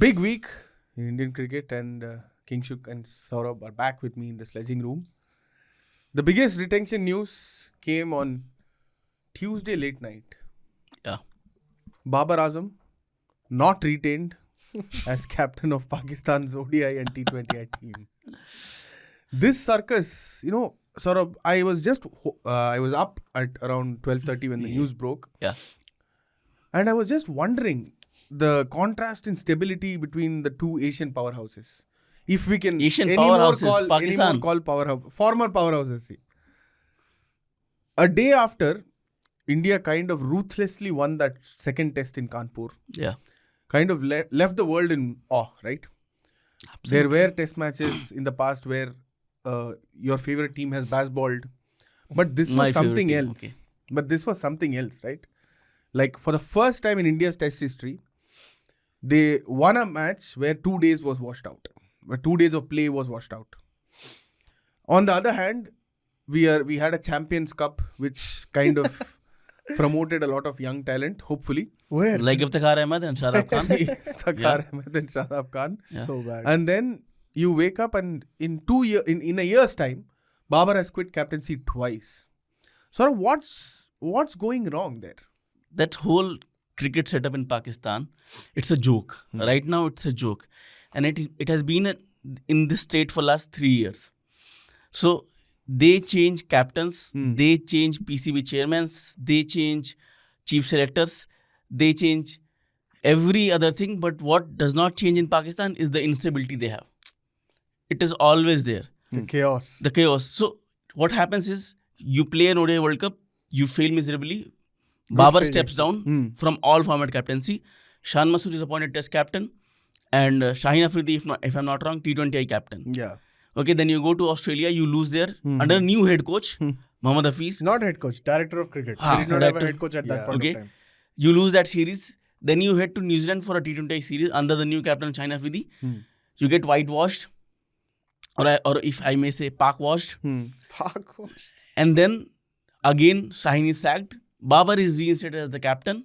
big week in Indian cricket, and Kingshuk and Saurabh are back with me in the Sledging Room. The biggest retention news came on Tuesday late night. Yeah. Babar Azam not retained as captain of Pakistan's ODI and T20I team. This circus, Saurabh, I was up at around 12:30 when the news broke. Yeah. And I was just wondering the contrast in stability between the two Asian powerhouses. If we can former powerhouses. See. A day after, India kind of ruthlessly won that second test in Kanpur. Yeah. Kind of left the world in awe, right? Absolutely. There were test matches in the past where your favorite team has baseballed. But this was something else. Okay. But this was something else, right? Like for the first time in India's test history, they won a match where 2 days was washed out. Where 2 days of play was washed out. On the other hand, we had a Champions Cup which kind of promoted a lot of young talent, hopefully. Where? Like Iftikhar Ahmed and Saurabh Khan. Iftikhar Ahmed and Saurabh Khan. Yeah. So bad. And then you wake up and in a year's time, Babar has quit captaincy twice. So what's going wrong there? That whole cricket setup in Pakistan, it's a joke. Right now, it's a joke. And it has been in this state for last 3 years. So, they change captains, they change PCB chairmen, they change chief selectors, they change every other thing. But what does not change in Pakistan is the instability they have. It is always there. The chaos. The chaos. So, what happens is, you play an ODI World Cup, you fail miserably. Babar steps down from all format captaincy. Shan Masood is appointed test captain. And Shaheen Afridi, if I'm not wrong, T20I captain. Yeah. Okay, then you go to Australia, you lose there under a new head coach, Mohammad Hafiz. Not head coach, director of cricket. They did not have a head coach at that point of time. You lose that series. Then you head to New Zealand for a T20I series under the new captain, Shaheen Afridi. You get whitewashed. Or if I may say, park-washed. Park-washed. And then, again, Shaheen is sacked. Babar is reinstated as the captain.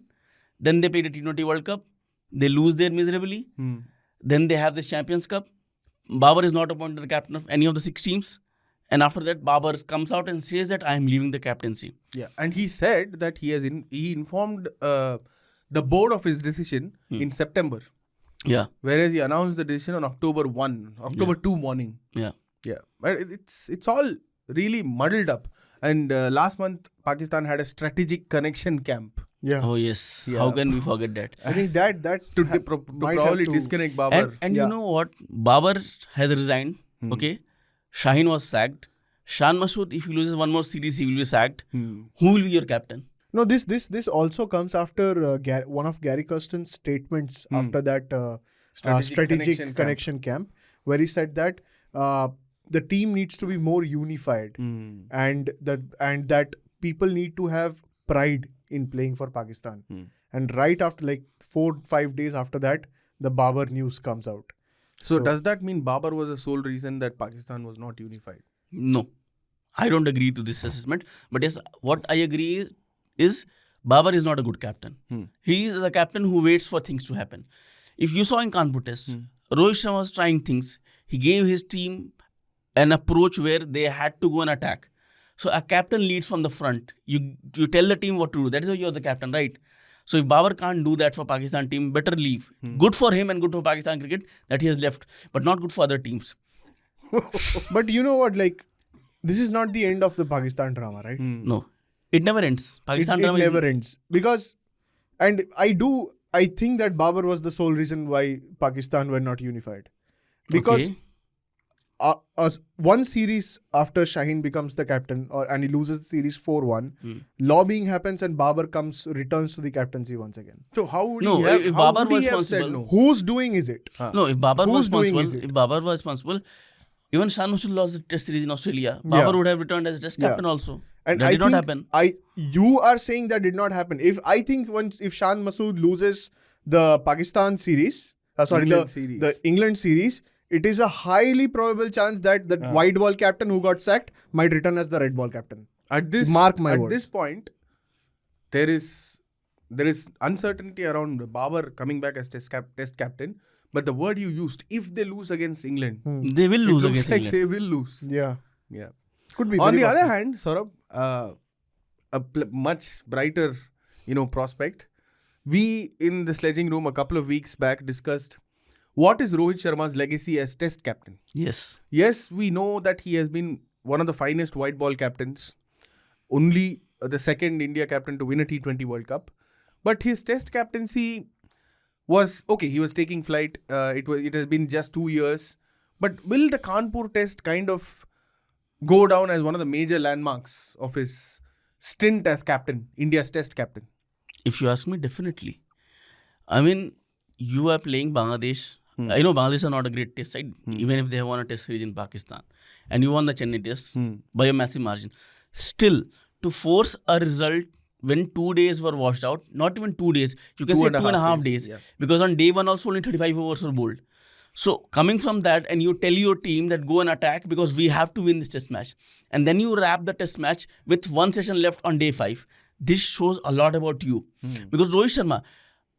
Then they play the T20 World Cup. They lose there miserably. Then they have the Champions Cup. Babar is not appointed the captain of any of the 6 teams. And after that, Babar comes out and says that I am leaving the captaincy. Yeah, and he said that he informed the board of his decision in September. Yeah. Whereas he announced the decision on October 2 morning. Yeah. Yeah, but it's all really muddled up. And last month, Pakistan had a strategic connection camp. Yeah. Oh, yes. Yeah. How can we forget that? I think that To probably disconnect Babar. And you know what? Babar has resigned. Okay. Shaheen was sacked. Shan Masood, if he loses one more series, he will be sacked. Who will be your captain? No, this also comes after one of Gary Kirsten's statements after that strategic connection camp, where he said that the team needs to be more unified and that people need to have pride in playing for Pakistan. And right after 4-5 days after that, the Babar news comes out. So does that mean Babar was the sole reason that Pakistan was not unified? No. I don't agree to this assessment. But yes, what I agree is Babar is not a good captain. He is the captain who waits for things to happen. If you saw in Kanpur test, Rohit Sharma was trying things. He gave his team an approach where they had to go and attack. So a captain leads from the front. You tell the team what to do. That is why you're the captain, right? So if Babar can't do that for Pakistan team, better leave. Good for him and good for Pakistan cricket that he has left, but not good for other teams. But you know what? This is not the end of the Pakistan drama, right? No, it never ends. Pakistan It drama never ends because, and I think that Babar was the sole reason why Pakistan were not unified, because. One series after Shaheen becomes the captain and he loses the series 4-1, lobbying happens and Babar returns to the captaincy once again. So how would if Babar was responsible, no? Who's doing is it? No, if Babar was Who's doing responsible, even Shan Masood lost the test series in Australia, Babar would have returned as a test captain also. And that did not happen. You are saying that did not happen. If Shan Masood loses the Pakistan series, the England series, it is a highly probable chance that the white ball captain who got sacked might return as the red ball captain. At this point, there is uncertainty around Babar coming back as test captain, But the word you used, if they lose against England, They will lose it looks against like England. they will lose. Yeah. Yeah. Could be. On very the other possible. hand, Saurabh, much brighter, prospect. We in the Sledging Room a couple of weeks back discussed what is Rohit Sharma's legacy as Test captain. Yes. Yes, we know that he has been one of the finest white ball captains, only the second India captain to win a T20 World Cup. But his Test captaincy was okay. He was taking flight. It has been just 2 years. But will the Kanpur Test kind of go down as one of the major landmarks of his stint as captain, India's Test captain? If you ask me, definitely. I mean, you are playing Bangladesh. I know Bangladesh are not a great test side, even if they have won a test series in Pakistan. And you won the Chennai test by a massive margin. Still, to force a result when 2 days were washed out, not even 2 days, you can say 2.5 days. Yeah. Because on day one also only 35 overs were bowled. So coming from that, and you tell your team that go and attack because we have to win this test match. And then you wrap the test match with one session left on day 5. This shows a lot about you. Because Rohit Sharma,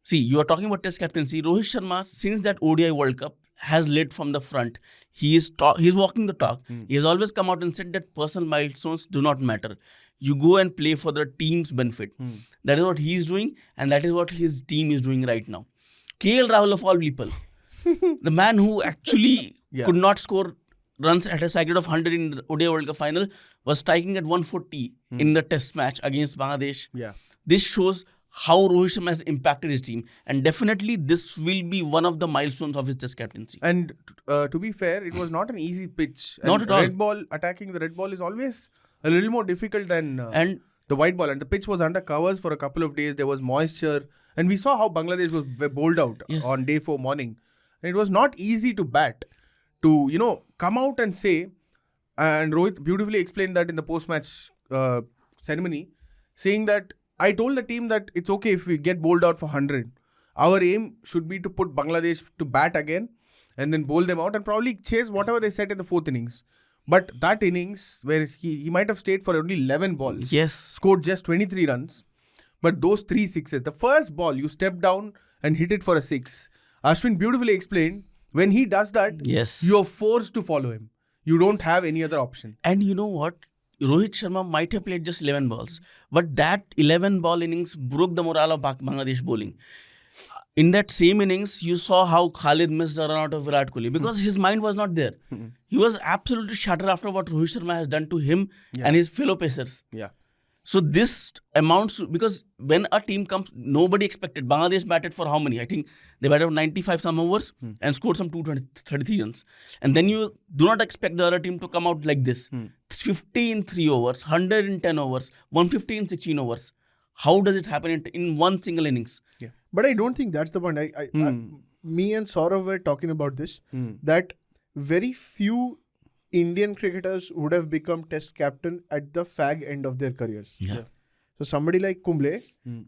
see, you are talking about test captaincy. Rohit Sharma, since that ODI World Cup, has led from the front. He is walking the talk. He has always come out and said that personal milestones do not matter. You go and play for the team's benefit. That is what he is doing, and that is what his team is doing right now. KL Rahul of all people, the man who actually could not score runs at a cycle of 100 in the ODI World Cup final, was striking at 140 in the test match against Bangladesh. Yeah. This shows how Rohit Sharma has impacted his team, and definitely this will be one of the milestones of his test captaincy. And to be fair, it was not an easy pitch. Not at all. Red ball, attacking the red ball is always a little more difficult than And the white ball. And the pitch was under covers for a couple of days. There was moisture. And we saw how Bangladesh was bowled out on day 4 morning. And it was not easy to bat, to, come out and say, and Rohit beautifully explained that in the post-match ceremony, saying that I told the team that it's okay if we get bowled out for 100. Our aim should be to put Bangladesh to bat again and then bowl them out and probably chase whatever they set in the 4th innings. But that innings where he might have stayed for only 11 balls, scored just 23 runs, but those 3 sixes, the first ball you step down and hit it for a 6. Ashwin beautifully explained, when he does that, you're forced to follow him. You don't have any other option. And you know what? Rohit Sharma might have played just 11 balls, but that 11 ball innings broke the morale of Bangladesh bowling. In that same innings, you saw how Khalid missed the run out of Virat Kohli because his mind was not there. He was absolutely shattered after what Rohit Sharma has done to him and his fellow pacers. Yeah. So this amounts to, because when a team comes, nobody expected. Bangladesh batted for how many? I think they batted 95 some overs and scored some 233 runs. And then you do not expect the other team to come out like this. 50 in 3 overs, 100 in 10 overs, 150 in 16 overs. How does it happen in one single innings? Yeah. But I don't think that's the point. Me and Saurabh were talking about this, that very few Indian cricketers would have become test captain at the fag end of their careers. Yeah. So somebody like Kumble,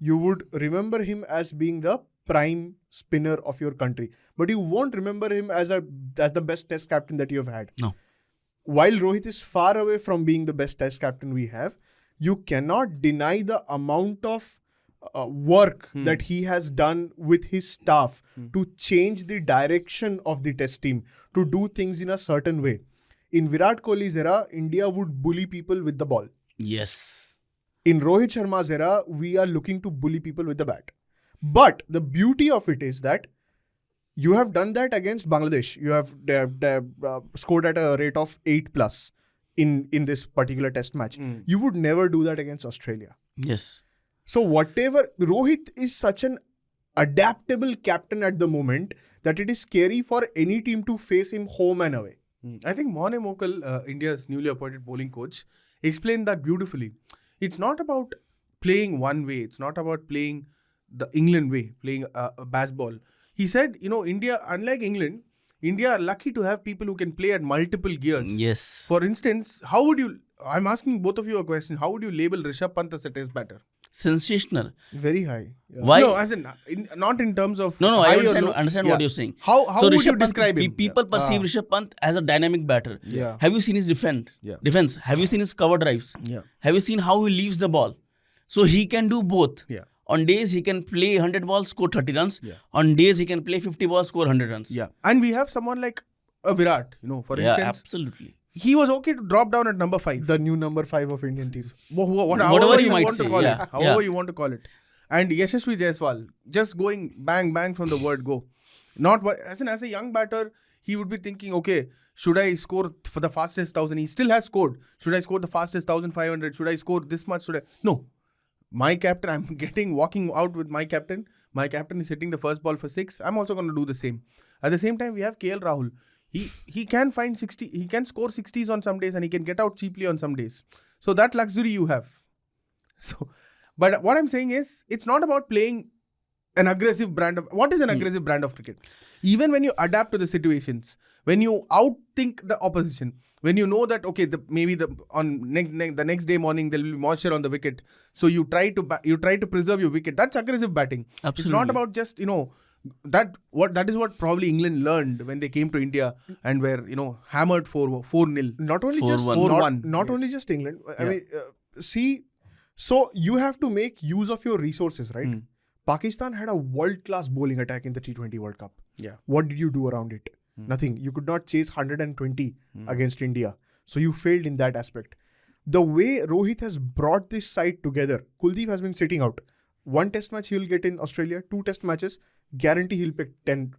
you would remember him as being the prime spinner of your country, but you won't remember him as the best test captain that you have had. No. While Rohit is far away from being the best test captain we have, you cannot deny the amount of work that he has done with his staff to change the direction of the test team, to do things in a certain way. In Virat Kohli's era, India would bully people with the ball. Yes. In Rohit Sharma's era, we are looking to bully people with the bat. But the beauty of it is that you have done that against Bangladesh. You have scored at a rate of 8+ in this particular test match. You would never do that against Australia. Yes. So whatever, Rohit is such an adaptable captain at the moment that it is scary for any team to face him home and away. I think Mone Mokal, India's newly appointed bowling coach, explained that beautifully. It's not about playing one way. It's not about playing the England way, playing a baseball. He said, India, unlike England, India are lucky to have people who can play at multiple gears. Yes. For instance, I'm asking both of you a question. How would you label Rishabh Pant as a test batter? Sensational. Very high. Yeah. Why? No, as in, not in terms of... No, I high understand what you're saying. How would you Rishabh describe Pant, him? People perceive Rishabh Pant as a dynamic batter. Yeah. Have you seen his defense? Have you seen his cover drives? Yeah. Have you seen how he leaves the ball? So he can do both. Yeah. On days he can play 100 balls, score 30 runs. Yeah. On days he can play 50 balls, score 100 runs. Yeah. And we have someone like a Virat, for Yeah, instance. absolutely. He was okay to drop down at number 5. The new number 5 of Indian team. However you might want to say, call yeah, it. However you want to call it. And Yashasvi Jaiswal, just going bang, bang from the word go. Not as a young batter, he would be thinking, okay, should I score for the fastest 1,000? He still has scored. Should I score the fastest 1,500? Should I score this much? No. My captain, I'm walking out with my captain. My captain is hitting the first ball for 6. I'm also going to do the same. At the same time, we have KL Rahul. He can find 60. He can score 60s on some days and he can get out cheaply on some days. So that luxury you have. So, but what I'm saying is, it's not about playing an aggressive brand of... What is an aggressive brand of cricket? Even when you adapt to the situations, when you outthink the opposition, when you know that, okay, maybe the next day morning there will be moisture on the wicket, so you try to preserve your wicket. That's aggressive batting. Absolutely. It's not about just, that is what probably England learned when they came to India and were, hammered 4-0. Not only just 4-1. Not only just England. I mean, see, so you have to make use of your resources, right? Pakistan had a world-class bowling attack in the T20 World Cup. Yeah. What did you do around it? Nothing. You could not chase 120 against India. So you failed in that aspect. The way Rohit has brought this side together, Kuldeep has been sitting out. 1 test match he will get in Australia, 2 test matches, guarantee he'll pick 10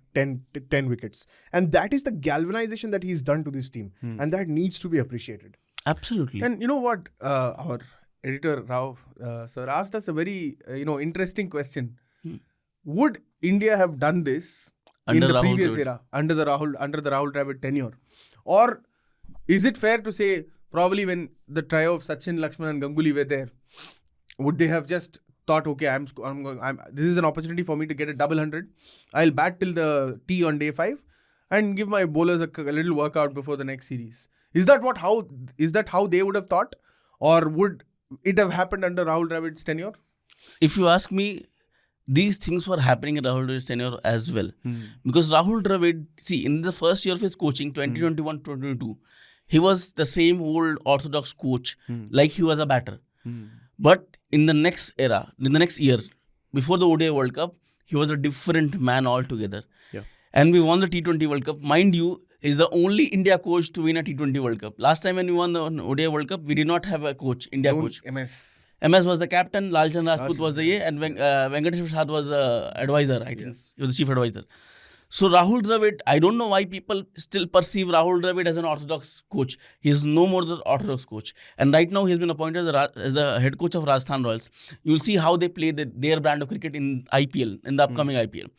wickets. And that is the galvanization that he's done to this team. And that needs to be appreciated. Absolutely. And you know what? Our editor Rao sir asked us a very interesting question. Would India have done this Under in the Rahul previous Dravid. era under the Rahul Dravid tenure, or is it fair to say probably when the trio of Sachin, Lakshman and Ganguly were there, would they have just thought, okay, this is an opportunity for me to get a double 100. I'll bat till the tee on day 5 and give my bowlers a little workout before the next series. Is that how they would have thought, or would it have happened under Rahul Dravid's tenure? If you ask me, these things were happening in Rahul Dravid's tenure as well. Because Rahul Dravid, see, in the first year of his coaching, 2021-2022, he was the same old orthodox coach, like he was a batter. But in the next era, in the next year, before the ODI World Cup, he was a different man altogether. Yeah. And we won the T20 World Cup. Mind you, he's the only India coach to win a T20 World Cup. Last time when we won the ODI World Cup, we did not have a coach, coach. MS was the captain, Lalchandra Rajput was the and Venkatesh Prasad was the advisor, I think. He was the chief advisor. So Rahul Dravid, I don't know why people still perceive Rahul Dravid as an orthodox coach. He is no more the orthodox coach. And right now he has been appointed as the head coach of Rajasthan Royals. You'll see how they play their brand of cricket in IPL, in the upcoming IPL.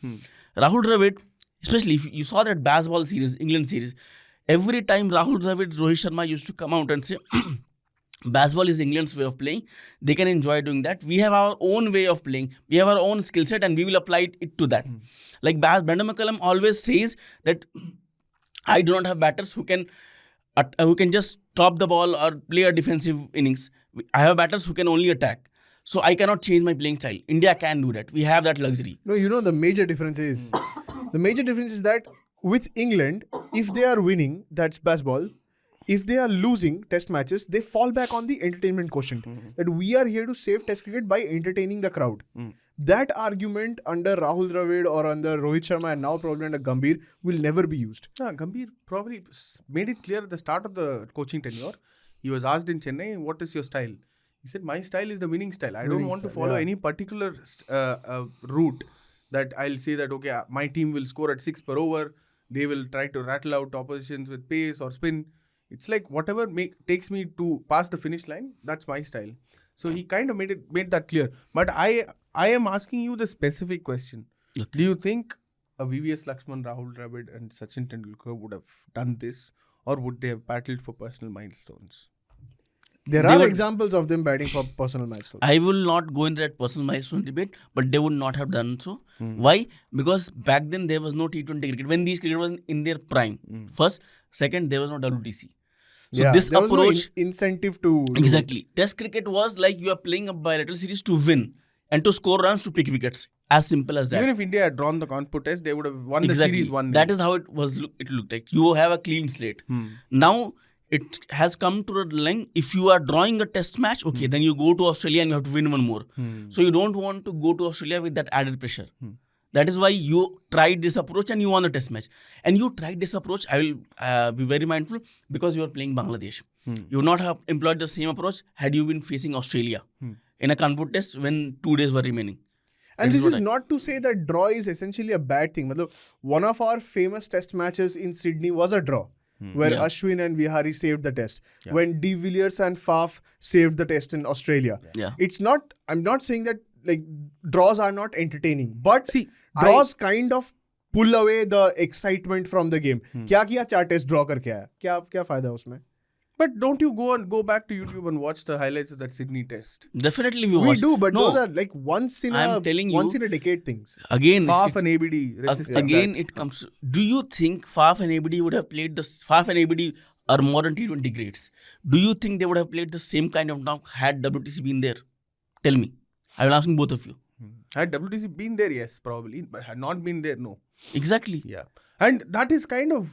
Rahul Dravid, especially if you saw that baseball series, England series, every time Rahul Dravid, Rohit Sharma used to come out and say, baseball is England's way of playing. They can enjoy doing that. We have our own way of playing. We have our own skill set and we will apply it to that. Like Brendan McCullum always says that I do not have batters who can just stop the ball or play a defensive innings. I have batters who can only attack. So I cannot change my playing style. India can do that. We have that luxury. No, the major difference is that with England, if they are winning, that's baseball. If they are losing test matches, they fall back on the entertainment quotient. That we are here to save test cricket by entertaining the crowd. That argument under Rahul Dravid or under Rohit Sharma and now probably under Gambhir will never be used. Gambhir probably made it clear at the start of the coaching tenure. He was asked in Chennai, what is your style? He said, my style is the winning style. I don't want to follow any particular route that I'll say that, okay, my team will score at 6 per over. They will try to rattle out oppositions with pace or spin. It's like whatever takes me to pass the finish line, that's my style. So he kind of made that clear. But I am asking you the specific question. Okay. Do you think a VVS Lakshman, Rahul Dravid and Sachin Tendulkar would have done this, or would they have battled for personal milestones? There are examples of them batting for personal milestones. I will not go into that personal milestone debate, but they would not have done so. Why? Because back then there was no T20 cricket. When these cricket was in their prime. First. Second, there was no WTC. So this there approach... was no incentive to... Exactly. Test cricket was like you are playing a bilateral series to win and to score runs to pick wickets. As simple as that. Even if India had drawn the Kanpur test, they would have won the series 1-0. That is how it looked like. You have a clean slate. Now, it has come to a line. If you are drawing a test match, okay, then you go to Australia and you have to win one more. So you don't want to go to Australia with that added pressure. That is why you tried this approach and you won the test match. And you tried this approach, I will be very mindful, because you are playing Bangladesh. You would not have employed the same approach had you been facing Australia in a Kanpur test when 2 days were remaining. And this is not to say that draw is essentially a bad thing. One of our famous test matches in Sydney was a draw, where Ashwin and Vihari saved the test. When De Villiers and Faf saved the test in Australia. It's not, I'm not saying that like draws are not entertaining, but see, draws kind of pull away the excitement from the game. क्या किया 4 test draw करके आया, क्या फायदा उसमें? But don't you go back to YouTube and watch the highlights of that Sydney test? Definitely we do, but those are like once in a decade things. Again, Faf and ABD again that. It comes. Do you think Faf and ABD would have played this? Faf and ABD are modern T20 greats. Do you think they would have played the same kind of knock had WTC been there? Tell me. I will ask both of you. Had WTC been there, yes, probably, but had not been there, no. Exactly. Yeah. And that is kind of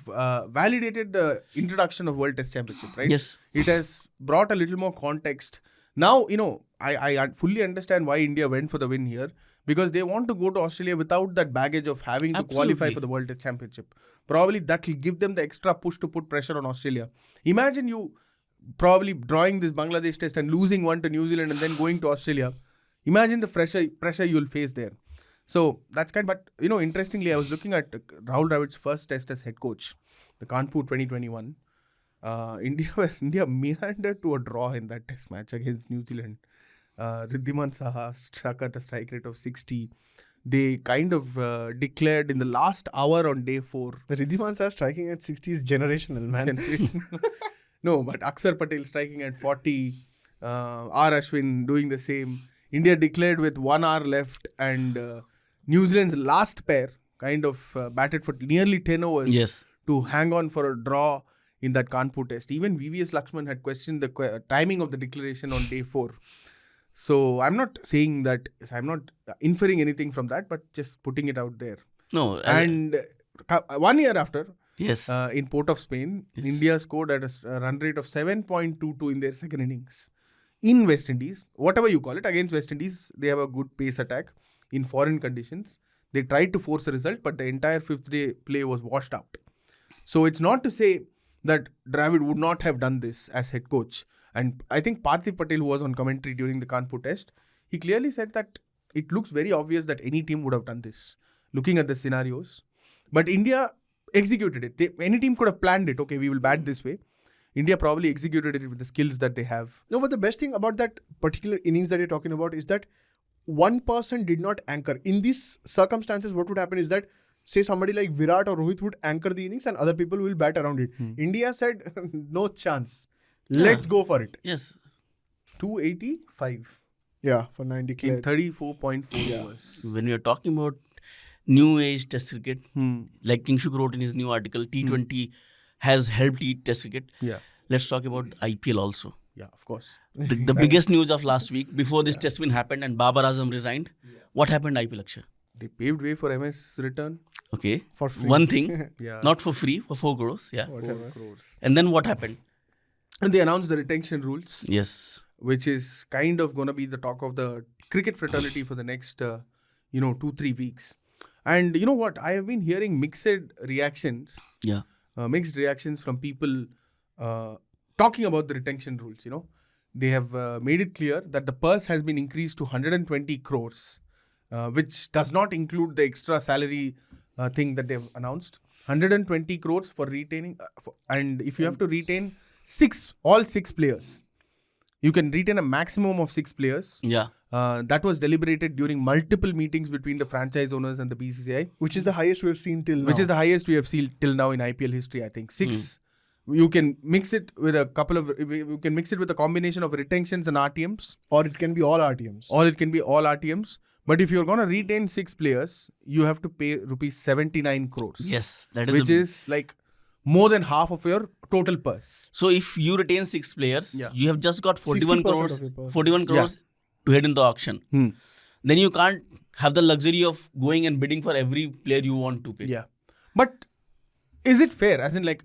validated the introduction of World Test Championship, right? Yes. It has brought a little more context. Now, I fully understand why India went for the win here, because they want to go to Australia without that baggage of having to qualify for the World Test Championship. Probably that will give them the extra push to put pressure on Australia. Imagine you probably drawing this Bangladesh test and losing one to New Zealand and then going to Australia. Imagine the pressure you'll face there. So that's but interestingly, I was looking at Rahul Dravid's first test as head coach, the Kanpur 2021. India meandered to a draw in that test match against New Zealand. Riddhiman Saha struck at a strike rate of 60. They kind of declared in the last hour on day 4. Riddhiman Saha striking at 60 is generational, man. No, but Akshar Patel striking at 40. R. Ashwin doing the same. India declared with 1 hour left, and New Zealand's last pair kind of batted for nearly 10 overs to hang on for a draw in that Kanpur test. Even VVS Lakshman had questioned the timing of the declaration on day 4. So I'm not saying that, I'm not inferring anything from that, but just putting it out there. No. And 1 year after, yes, in Port of Spain, India scored at a run rate of 7.22 in their second innings. In West Indies, whatever you call it, against West Indies, they have a good pace attack in foreign conditions. They tried to force a result, but the entire 5th day play was washed out. So it's not to say that Dravid would not have done this as head coach. And I think Parthiv Patel, who was on commentary during the Kanpur test, he clearly said that it looks very obvious that any team would have done this, looking at the scenarios. But India executed it. Any team could have planned it. Okay, we will bat this way. India probably executed it with the skills that they have. No, but the best thing about that particular innings that you're talking about is that one person did not anchor. In these circumstances, what would happen is that, say somebody like Virat or Rohit would anchor the innings and other people will bat around it. India said, no chance. Let's go for it. Yes. 285. Yeah, for 90 clear. In 34.4 overs. When we are talking about new age test cricket, like Kingshuk wrote in his new article, T20 has helped test cricket. Yeah. Let's talk about IPL also. Yeah, of course. The biggest news of last week, before this test win happened and Babar Azam resigned, what happened IPL, Akshay? They paved way for MS return. Okay. For free. One thing, not for free, for 4 crores. Yeah. 4 crores. And then what happened? And they announced the retention rules. Yes. Which is kind of going to be the talk of the cricket fraternity for the next, 2-3 weeks. And you know what? I have been hearing mixed reactions. Yeah. Mixed reactions from people talking about the retention rules. They have made it clear that the purse has been increased to 120 crores, which does not include the extra salary thing that they've announced. 120 crores for retaining, and if you have to retain all six players, you can retain a maximum of 6 players. Yeah. That was deliberated during multiple meetings between the franchise owners and the BCCI. Which is the highest we have seen till now. Which is the highest we have seen till now in IPL history, I think. 6. You can mix it with a combination of retentions and RTMs. Or it can be all RTMs. But if you're going to retain 6 players, you have to pay rupees 79 crores. Yes. That is which is like more than half of your total purse. So if you retain 6 players, you have just got 41 crores to head in the auction. Then you can't have the luxury of going and bidding for every player you want to pay. Yeah. But is it fair? As in like,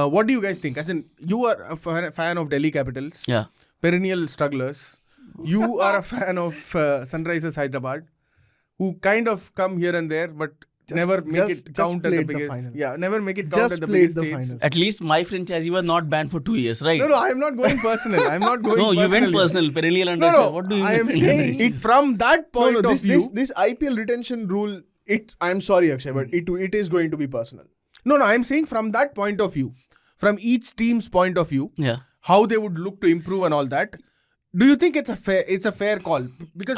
What do you guys think? As in, you are a fan of Delhi Capitals, Yeah. perennial strugglers. You are a fan of Sunrisers Hyderabad, who kind of come here and there, but never make it count at the biggest. Never make it count at the biggest stage. At least my franchisee was not banned for 2 years, right? No, I am not going personal. I am not going No, personal. you went personal. Perennial and No, what do you I am mean? saying it from that point of view. This IPL retention rule, I'm sorry, Akshay, but it is going to be personal. No, I am saying from that point of view, from each team's point of view, Yeah. how they would look to improve and all that. Do you think it's a fair call? Because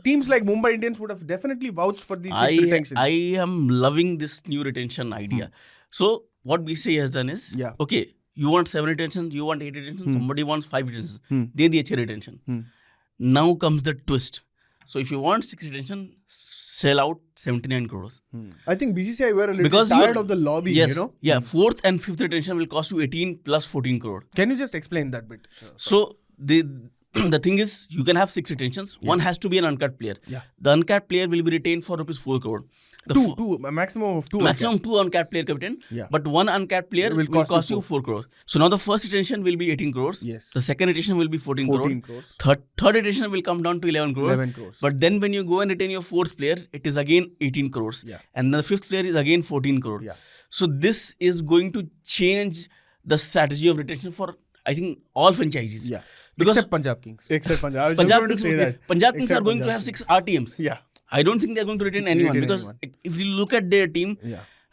teams like Mumbai Indians would have definitely vouched for these six retentions. I am loving this new retention idea. So what BCCI has done is, okay, you want 7 retentions, you want 8 retentions, somebody wants 5 retentions. They the retention. Now comes the twist. So if you want 6 retention, sell out 79 crores. I think BCCI were a little tired of the lobby, yes, Yeah, 4th and 5th retention will cost you 18 plus 14 crore. Can you just explain that bit? Sure. So the thing is, you can have 6 retentions. One has to be an uncapped player. The uncapped player will be retained for rupees 4 crore. A maximum of 2. Maximum 2 uncapped player captain. But one uncapped player will cost you 4 crores. So now the first retention will be 18 crores. Yes. The second retention will be 14 crores. Third retention will come down to 11 crores. But then when you go and retain your 4th player, it is again 18 crores. And the 5th player is again 14 crores. So this is going to change the strategy of retention for, I think, all franchises. Because except Punjab Kings. I was just going to say that. Punjab Kings are going to have 6 RTMs. I don't think they're going to retain anyone because if you look at their team,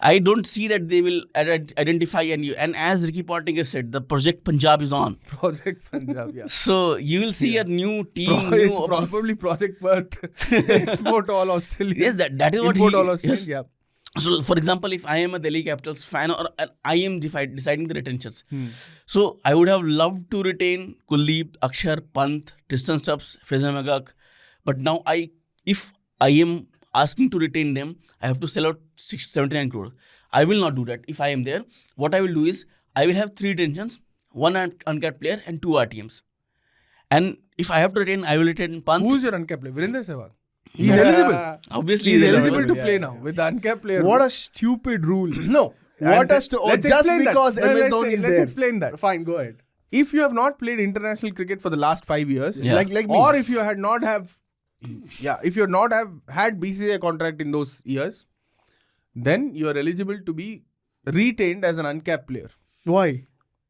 I don't see that they will identify any. And as Ricky Ponting has said, the Project Punjab is on. Project Punjab, So you will see a new team. It's probably Project Perth. Export all Australia. Yes, that is what Import all Australia. Yes. So, for example, if I am a Delhi Capitals fan or I am deciding the retentions, so I would have loved to retain Kuldeep, Akshar, Pant, Tristan Stubbs, Faizan Magak. But now if I am asking to retain them, I have to sell out 79 crore. I will not do that. If I am there, what I will do is I will have 3 retentions, 1 uncapped player and 2 RTMs. And if I have to retain, I will retain Pant. Who is your uncapped player? Virender Sehwag. He's eligible. Obviously, he's eligible to play now with the uncapped player. What a stupid rule. No. Let's explain because that. Let's explain that. Fine, go ahead. If you have not played international cricket for the last 5 years, like me, or if you had not have had BCCI contract in those years, then you are eligible to be retained as an uncapped player. Why?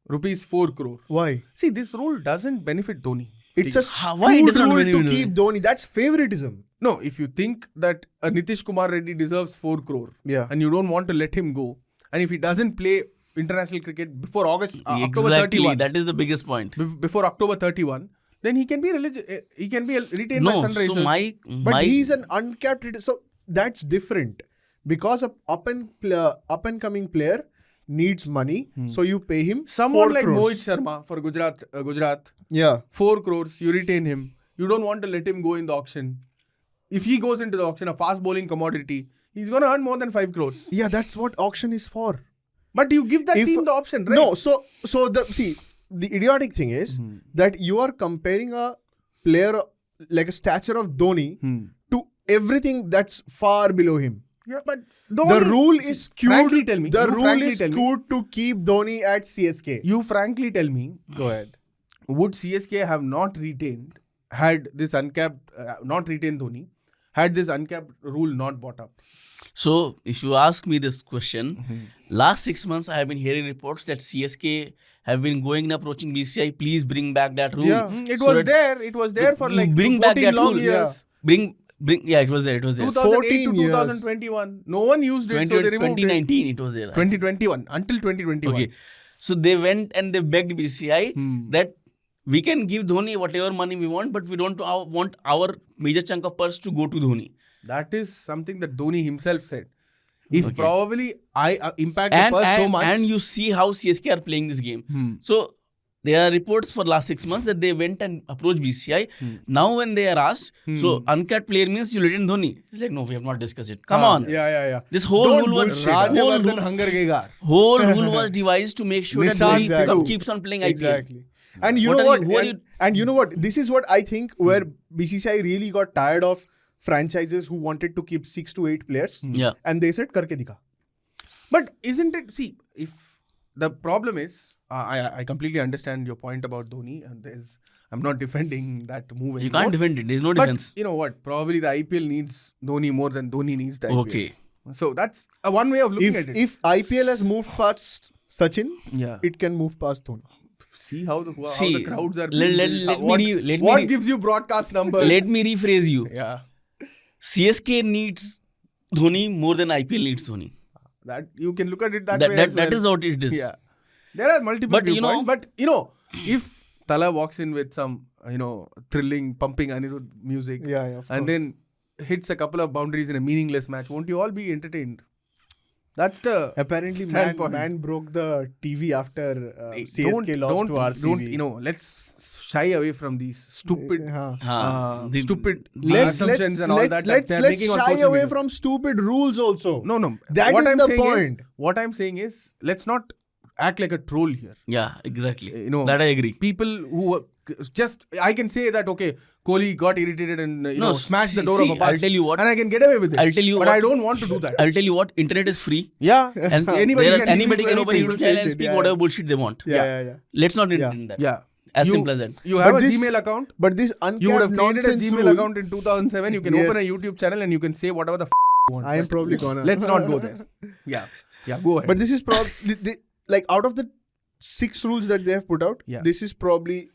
Rupees 4 crore. Why? See, this rule doesn't benefit Dhoni. It's a skewed rule to keep Dhoni. That's favoritism. No, if you think that a Nitish Kumar Reddy deserves 4 crore and you don't want to let him go, and if he doesn't play international cricket before October 31, that is the biggest point. Before October 31, then he can be retained by Sunrisers. But he's an uncapped. So that's different because a up and coming player needs money, so you pay him. Someone like Mohit Sharma for Gujarat. 4 crores, you retain him. You don't want to let him go in the auction. If he goes into the auction, a fast bowling commodity, he's going to earn more than 5 crores. Yeah, that's what auction is for. But you give that team the option, right? No, so the idiotic thing is that you are comparing a player like a stature of Dhoni to everything that's far below him. Yeah, but the rule is skewed. Frankly tell me. The rule is skewed to keep Dhoni at CSK. You frankly tell me. Go ahead. Would CSK have not retained had this uncapped, not retained Dhoni, had this uncapped rule not brought up? So, if you ask me this question, last 6 months I have been hearing reports that CSK have been going and approaching BCCI, please bring back that rule. Yeah, it was there for like bring 14 back that long rule. years. It was there. 2008 to 2021. No one used it, so they removed 2019 it. It was there. 2021, until 2021. Okay. So they went and they begged BCCI that we can give Dhoni whatever money we want, but we don't want our major chunk of purse to go to Dhoni. That is something that Dhoni himself said. If probably I impact the purse so much. And you see how CSK are playing this game. So there are reports for last 6 months that they went and approached BCCI. Now when they are asked, so uncapped player means you retain Dhoni. It's like, no, we have not discussed it. Come on. Yeah. This whole rule was whole rule was devised to make sure that Dhoni keeps on playing IPL. Exactly. And you know what? And you know what? This is what I think where BCCI really got tired of franchises who wanted to keep 6 to 8 players. Yeah. And they said, karke dikha. But isn't it, see, if the problem is, I completely understand your point about Dhoni, and I'm not defending that move anymore. You can't defend it. There's no But defense. you know what? Probably the IPL needs Dhoni more than Dhoni needs the IPL. Okay. So that's one way of looking at it. If IPL has moved past Sachin, Yeah. it can move past Dhoni. See how the See, crowds are. let Gives you broadcast numbers? Let me rephrase you. Yeah. CSK needs Dhoni more than IPL needs Dhoni. That you can look at it that way as well. That is what it is. Yeah. There are multiple But, you know- viewpoints. But if Tala walks in with some thrilling, pumping Anirudh music, Yeah, of and course. then hits a couple of boundaries in a meaningless match, won't you all be entertained? That's the Apparently, standpoint. man broke the TV after Hey, CSK lost to RCB. let's shy away from these stupid, stupid Let's assumptions and all that. let's they're making on shy social away media. from stupid rules also. No. That what is I'm the saying point. What I'm saying is, let's not act like a troll here. Yeah, exactly. That I agree. People who I can say that, okay, Kohli got irritated and smashed the door see, of a bus. I'll tell you what- and I can get away with it. I'll tell you but what- I don't want to do that. I'll tell you what, internet is free. Yeah, And anybody can anybody speak can open a anything. YouTube channel and speak Yeah. whatever bullshit they want. Yeah. Let's not intend that. Yeah, As You- simple as that. You have But a this- Gmail account. But this You would have uncapped created a nonsense Gmail rule, account in 2007. You can open a Yes. YouTube channel and you can say whatever the you want. I am But probably gonna. Let's not go there. Yeah, go ahead. But this is probably like out of the 6 rules that they have put out, Yeah. this is probably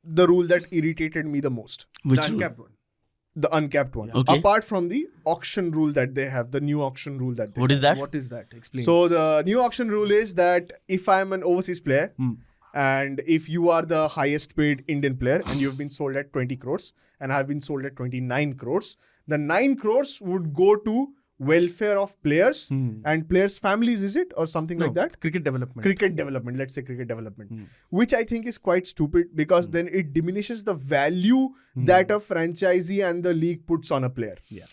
the rule that irritated me the most. Which the rule? uncapped one. The uncapped one. Okay. Apart from the auction rule that they have, the new auction rule that they What have. is that? What is that? Explain. So the new auction rule is that if I'm an overseas player and if you are the highest paid Indian player and you've been sold at 20 crores and I've been sold at 29 crores, the 9 crores would go to welfare of players and players' families, is it? Or something like that? Cricket development. Cricket development, let's say cricket development, which I think is quite stupid because then it diminishes the value that a franchisee and the league puts on a player. Yeah.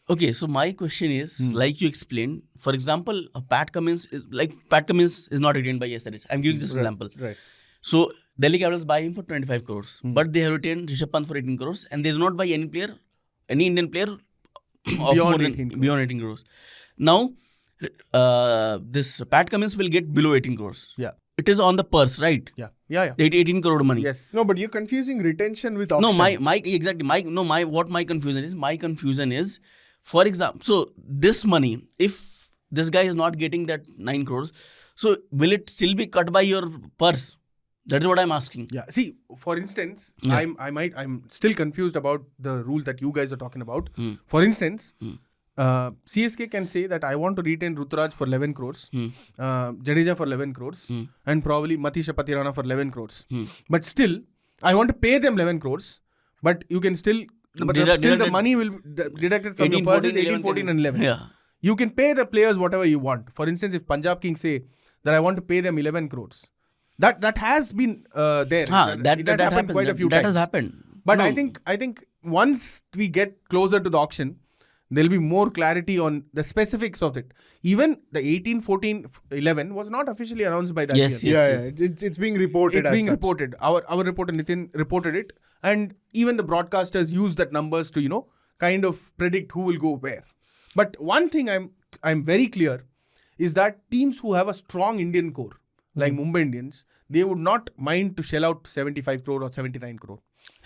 Okay, so my question is, like you explained, for example, Pat Cummins is not retained by SRH. I'm giving this example. Right. So Delhi Capitals buy him for 25 crores, but they have retained Rishabh Pant for 18 crores, and they do not buy any Indian player of Beyond more 18 than beyond 18 crores. Now, this Pat Cummins will get below 18 crores. Yeah. It is on the purse, right? Yeah. 18 crore money. Yes. No, but you're confusing retention with auction. No, my confusion is, for example, so this money, if this guy is not getting that 9 crores, so will it still be cut by your purse? That is what I'm asking. Yeah. See, for instance, I'm still confused about the rule that you guys are talking about. For instance, CSK can say that I want to retain Ruturaj for 11 crores, Jadeja for 11 crores, and probably Matisha Patirana for 11 crores. But still, I want to pay them 11 crores, but you can still, the money will be deducted from your purses 18, 14 and 11. Yeah. You can pay the players whatever you want. For instance, if Punjab Kings say that I want to pay them 11 crores, that has been there. It has happened quite a few times. That has happened. But No. I think once we get closer to the auction, there'll be more clarity on the specifics of it. Even the 18, 14, 11 was not officially announced by the Yes, IPL. yes. It's being reported. It's being such. reported. Our reporter Nitin reported it, and even the broadcasters use that numbers to kind of predict who will go where. But one thing I'm very clear is that teams who have a strong Indian core, like Mumbai Indians, they would not mind to shell out 75 crore or 79 crore.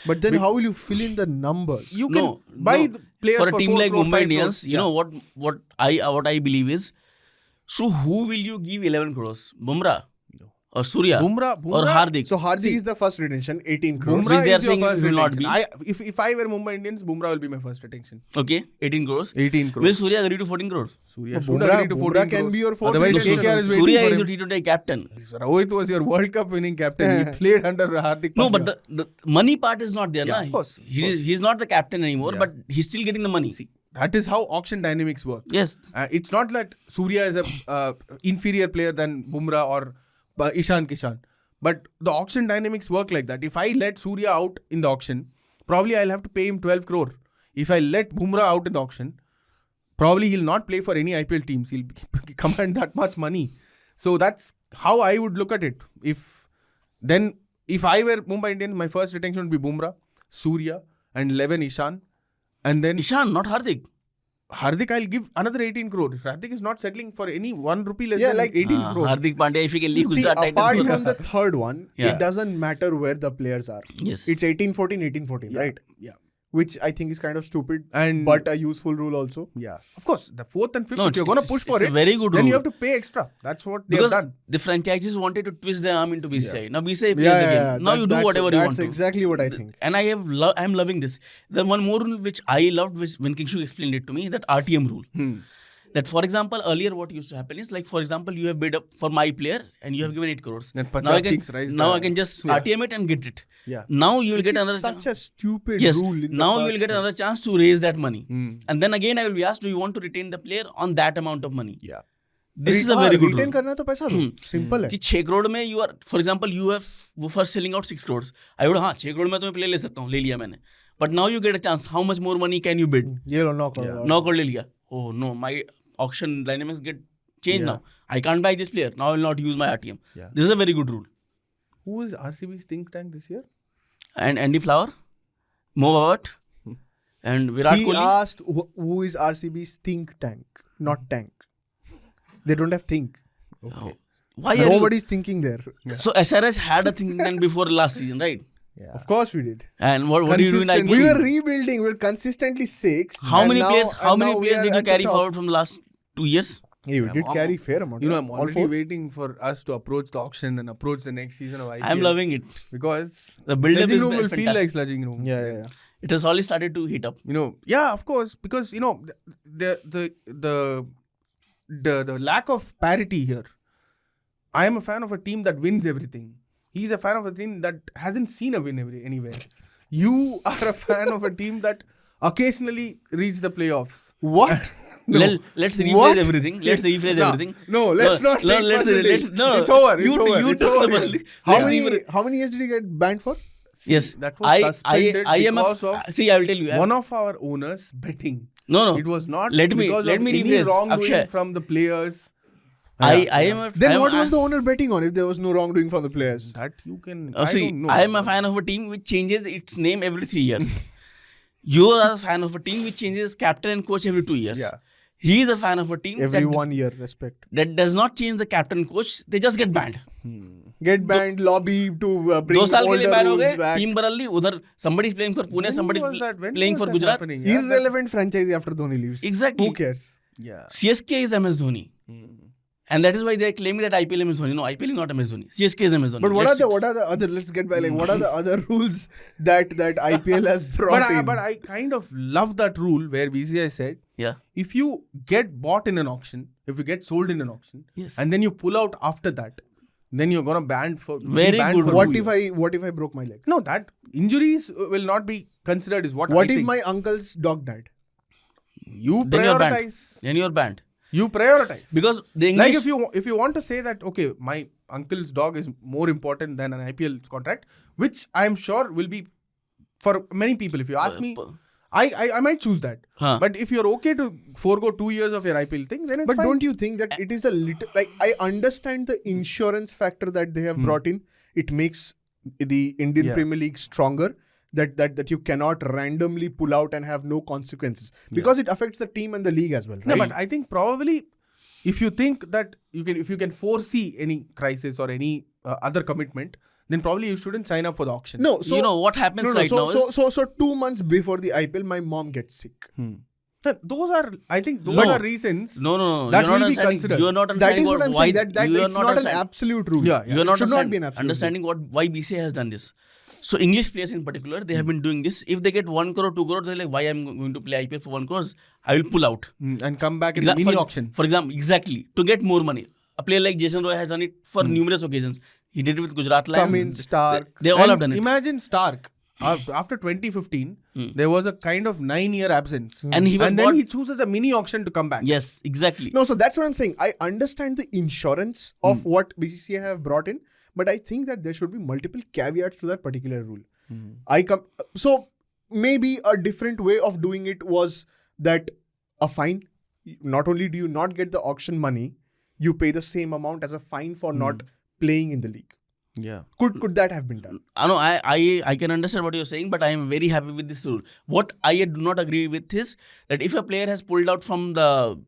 But then how will you fill in the numbers? You can buy the players for a team 4 like crore, Mumbai 5 Indians. crores. You know what I believe is, so who will you give 11 crores? Bumrah or Surya Bumrah or Hardik? So Hardik is the first retention, 18 crores. Bumrah Which they are is your saying first will not retention. be. If I were Mumbai Indians, Bumrah will be my first retention. Okay, 18 crores. 18 crores. Will Surya agree to 14 crores? Surya should Bumrah- agree to 14 Bumrah can crores. be your fourth Otherwise, retention. KKR is waiting Surya for is him. your T20 captain. Rohit was your World Cup winning captain. He played under Hardik No, Pandya. but the money part is not there. Yeah, na? of course, of He's not the captain anymore, Yeah. but he's still getting the money. See, that is how auction dynamics work. Yes. It's not that Surya is a inferior player than Bumrah or Ishan Kishan. But the auction dynamics work like that. If I let Surya out in the auction, probably I'll have to pay him 12 crore. If I let Bumrah out in the auction, probably he'll not play for any IPL teams. He'll command that much money. So that's how I would look at it. If I were Mumbai Indians, my first retention would be Bumrah, Surya, and 11 Ishan. And then Ishan, not Hardik. Hardik, I'll give another 18 crore. Hardik is not settling for any 1 rupee less Yeah, than like, 18 crore. Hardik Pandya, if he can leave See, Gujarat apart Titans. from the third one, Yeah. it doesn't matter where the players are. Yes. It's 18-14, 18-14, right? Yeah. Which I think is kind of stupid, And but a useful rule also. yeah, of course, the 4th and 5th, No, if you're going to push for it's it, a very good then rule. you have to pay extra. That's what they Because have done. the franchises wanted to twist their arm into BCCI. Now BCCI plays Yeah, the game. yeah, Now you do whatever you want That's to. exactly what I think. And I'm loving this. The one more rule which I loved, which when Kingshuk explained it to me, that RTM rule. That, for example, earlier what used to happen is, like, for example, you have bid up for my player and you have given 8 crores. Then Now Punjab Kings rise now the- I can just RTM it and get it. Yeah. Now you will Which get is another such chance. a stupid Yes. rule. In Now the you will first get another place. chance to raise that money. And then again I will be asked, do you want to retain the player on that amount of money? Yeah. This is a very good retain rule. करना है तो पैसा दो. Simple है. कि 6 crore में you are, for example, you have वो first selling out 6 crores. I would, हाँ 6 crore में तो मैं प्ले ले सकता हूँ, ले लिया मैंने. But now you get a chance. How much more money can you bid? ये लो 9 crore. 9 crore ले लिया. Oh no, my auction dynamics get changed now. I can't buy this player. Now I will not use my RTM. Yeah. This is a very good rule. Who is RCB's think tank this year? And Andy Flower, Mo Babat, and Virat He Kohli. asked who is RCB's think tank, not tank. They don't have think. Oh. Why are you? Nobody's thinking there. So SRH had a think tank before last season, right? Yeah. Of course we did. And what do you do in IPL? We were rebuilding. We were consistently sixth. How and many now- players? How and many now we players are did you at the carry top. forward from the last 2 years? Yeah, we did carry fair amount. You know, I'm All already four. waiting for us to approach the auction and approach the next season of IPL. I'm loving it. Because The build-up Sledging is Room will feel fantastic. like Sledging Room. Yeah. It has already started to heat up. You know, yeah, of course, because you know the lack of parity here. I am a fan of a team that wins everything. He's a fan of a team that hasn't seen a win anywhere. You are a fan of a team that occasionally reach the playoffs. What? No. Let's rephrase What? everything. Let's rephrase everything. No, let's not take personally. It's over. You It's took over. the personally. How many years did he get banned for? Yes, that was suspended I am because of see. I will tell you. one of our owners betting. No. It was not Let me because of any rephrase. wrongdoing Akshay. from the players. I am a. Then I am what a- was the owner betting on if there was no wrongdoing from the players? That you can. See, don't know. I am a fan of a team which changes its name every 3 years. You are a fan of a team which changes its captain and coach every 2 years. Yeah. He is a fan of a team Every that, 1 year, respect. that does not change the captain and coach. They just get banned. Get banned, lobby to bring 2 साल के लिए older ban हो rules गए. back. Team बदल ली. उधर somebody is playing for Pune, somebody When was that? When playing was for that Gujarat. happening? Yeah, Irrelevant franchise after Dhoni leaves. Exactly. Who cares? Yeah. CSK is MS Dhoni. And that is why they are claiming that IPL is MS Dhoni. No, IPL is not MS Dhoni. CSK is MS Dhoni. But what Let's are the other? Let's get back. Like, what are the other rules that IPL has brought in? But I kind of love that rule where BCCI said, Yeah. if you get bought in an auction, if you get sold in an auction, Yes. and then you pull out after that, then you're gonna ban for Very be banned good. for What 2 if years. I broke my leg? No, that injuries will not be considered is what What I if think. my uncle's dog died? You Then you're banned. prioritize. Then you're banned. You prioritize. Because the English... Like if you want to say that, okay, my uncle's dog is more important than an IPL contract, which I am sure will be for many people. If you ask me, I might choose that. Huh. But if you're okay to forego 2 years of your IPL thing, then it's But fine. don't you think that it is a little like I understand the insurance factor that they have brought in. It makes the Indian Premier League stronger. That you cannot randomly pull out and have no consequences because it affects the team and the league as well. Right? No, but I think probably if you think that if you can foresee any crisis or any other commitment, then probably you shouldn't sign up for the auction. No, so you know what happens right now is... So 2 months before the IPL, my mom gets sick. Those are, I think, those No. are reasons. No. That you're will not be understanding- considered. You are not That understanding is what I'm why saying. That you are it's not an understanding- absolute rule. Yeah, You are not Should not be an absolute understanding why BCCI has done this. So English players in particular, they have been doing this. If they get 1 crore, 2 crore, they're like, why I'm going to play IPL for 1 crore? I will pull out. And come back in the mini auction. For example, exactly. To get more money. A player like Jason Roy has done it for numerous occasions. He did it with Gujarat Lions. Cummins, Stark. They all And have done it. Imagine Stark. After 2015, there was a kind of 9-year absence. And he was then bought- he chooses a mini auction to come back. Yes, exactly. No, so that's what I'm saying. I understand the insurance of what BCCI have brought in, but I think that there should be multiple caveats to that particular rule. So maybe a different way of doing it was that a fine. Not only do you not get the auction money, you pay the same amount as a fine for not playing in the league. Yeah. Could that have been done? No, I can understand what you're saying, but I am very happy with this rule. What I do not agree with is that if a player has pulled out from the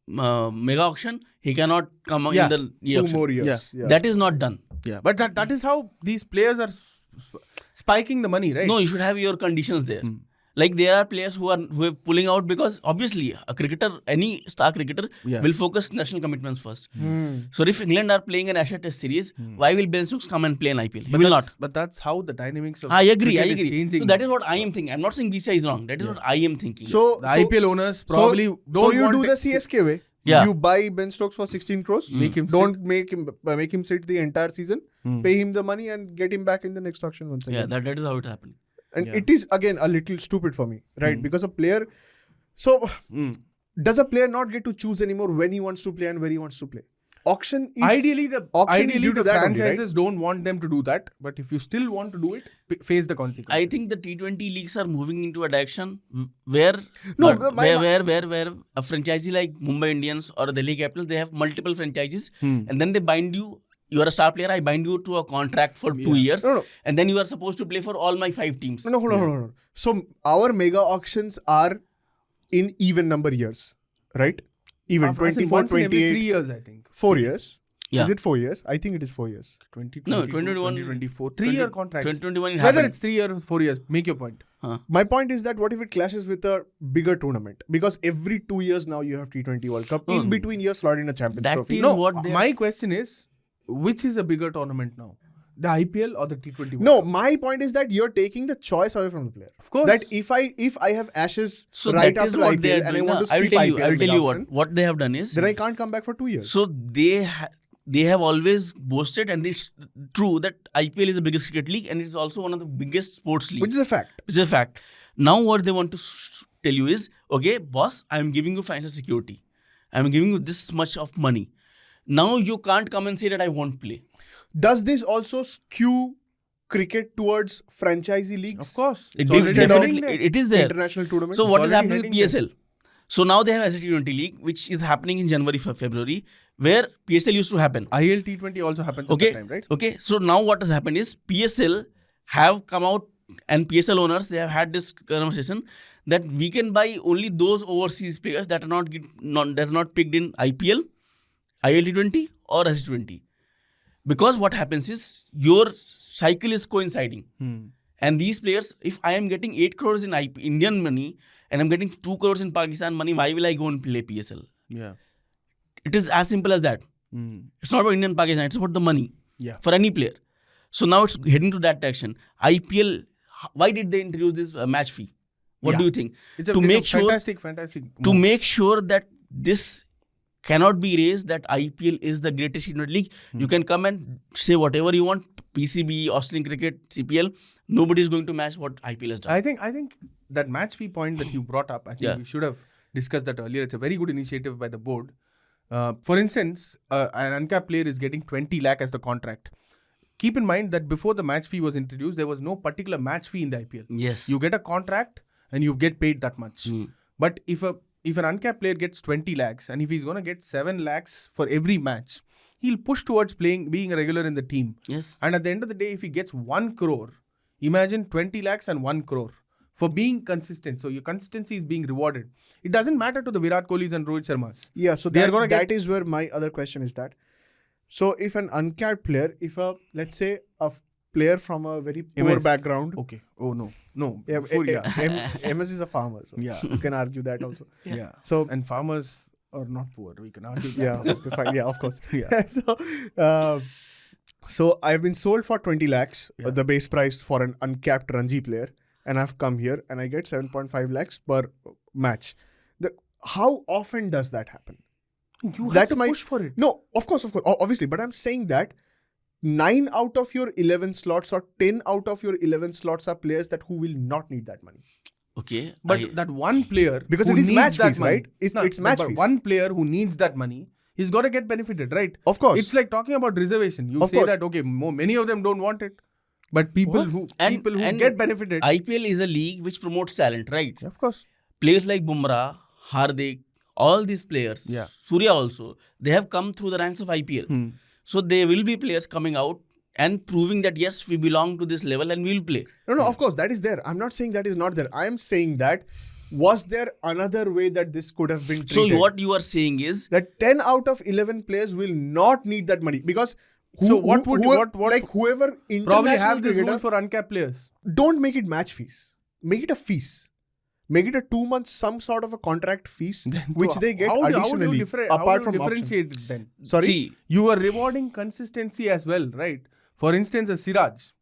mega auction, he cannot come Yeah. in the Two auction. more years. Yeah. Yeah. That is not done. Yeah. But that is how these players are spiking the money, right? No, you should have your conditions there. Like there are players who are pulling out because obviously a cricketer, any star cricketer Yeah. will focus national commitments first. So if England are playing an Ashes Test series, why will Ben Stokes come and play an IPL? He will not. But that's how the dynamics of I agree. cricket is changing. So that is what I am thinking. I'm not saying BCCI is wrong. That is what I am thinking. So the IPL owners probably don't so you want do it- the CSK way. Yeah. You buy Ben Stokes for 16 crores. Don't make him sit the entire season. Pay him the money and get him back in the next auction once again. yeah, that is how it happened. And it is again a little stupid for me, right? Because a player. So does a player not get to choose anymore when he wants to play and where he wants to play? Auction is Ideally, the that franchises only, right? don't want them to do that. But if you still want to do it, face the consequences. I think the T20 leagues are moving into a direction where No, where a franchisee like Mumbai Indians or Delhi Capitals, they have multiple franchises and then they bind you. You are a star player. I bind you to a contract for 2 years, No. and then you are supposed to play for all my 5 teams. No, hold on. So our mega auctions are in even number years, right? Even As in 24, once in every 28, 3 years, I think. 4 years. Yeah. Is it 4 years? I think it is 4 years. 2021, 2024, 3-year contracts. 2021 it Whether happened. it's 3 years or 4 years, make your point. My point is that what if it clashes with a bigger tournament? Because every 2 years now you have T20 World Cup. In between you're slotted in a Champions That Trophy. is No, what they my question is, which is a bigger tournament now? The IPL or the T20 World No, Cup? my point is that you're taking the choice away from the player. Of course. That if I have Ashes So right that is after what they IPL are and I doing. want to I will skip tell you. IPL I will tell mega you auction, what they have done is. then I can't come back for 2 years. So they have always boasted, and it's true that IPL is the biggest cricket league, and it's also one of the biggest sports leagues. Which is a fact. Which is a fact. Now what they want to tell you is, okay, boss, I am giving you financial security. I am giving you this much of money. Now you can't come and say that I won't play. Does this also skew cricket towards franchisee leagues? Of course. It It's is already definitely heading there. it is there. International tournaments? So what is already happening with heading PSL? So now they have S02 league, which is happening in January, February, where PSL used to happen. IL T20 also happens Okay. at the time, right? Okay. So now what has happened is PSL have come out, and PSL owners, they have had this conversation that we can buy only those overseas players that are not picked in IPL, IL T20 or S20. Because what happens is your cycle is coinciding. And these players, if I am getting 8 crores in Indian money and I'm getting 2 crores in Pakistan money, why will I go and play PSL? Yeah. It is as simple as that. It's not about Indian Pakistan, it's about the money for any player. So now it's heading to that direction. IPL, why did they introduce this match fee? What do you think? It's a fantastic to move. make sure that this cannot be raised, that IPL is the greatest Indian league. You can come and say whatever you want. PCB, Australian cricket, CPL. Nobody is going to match what IPL has done. I think that match fee point that you brought up, I think we should have discussed that earlier. It's a very good initiative by the board. For instance, an uncapped player is getting 20 lakh as the contract. Keep in mind that before the match fee was introduced, there was no particular match fee in the IPL. Yes. You get a contract and you get paid that much. But if an uncapped player gets 20 lakhs and if he's going to get 7 lakhs for every match, he'll push towards being a regular in the team. Yes. And at the end of the day, if he gets 1 crore, imagine 20 lakhs and 1 crore for being consistent. So your consistency is being rewarded. It doesn't matter to the Virat Kohlis and Rohit Sharmas. Yeah, so that is where my other question is that. So if an uncapped player, let's say a player from a very poor MS. background. Okay. Oh, no. Yeah, yeah. MS is a farmer. So Yeah. you can argue that also. Yeah. So And farmers are not poor. We can argue that. yeah, okay, fine. Yeah, of course. Yeah. So I've been sold for 20 lakhs, the base price for an uncapped Ranji player, and I've come here and I get 7.5 lakhs per match. How often does that happen? You have to push for it. No, of course, obviously. But I'm saying that 9 out of your 11 slots or 10 out of your 11 slots are players who will not need that money. Okay. But that one player Because who it is needs match that fees, money, right? It's match but fees. one player who needs that money, he's got to get benefited, right? Of course. It's like talking about reservation. You Of say course. that, okay, many of them don't want it. But people who get benefited. IPL is a league which promotes talent, right? Of course. Players like Bumrah, Hardik, all these players, Surya also, they have come through the ranks of IPL. So there will be players coming out and proving that yes, we belong to this level and we'll play. No, of course, that is there. I'm not saying that is not there. I am saying that was there another way that this could have been treated? So what you are saying is that 10 out of 11 players will not need that money because whoever international probably have this cricketer, rule for uncapped players. don't make it match fees. Make it a fees. Make it a 2 months some sort of a contract fees which they get additionally apart from differentiate it then? Sorry, see, You are rewarding consistency as well, right? For instance, a Siraj,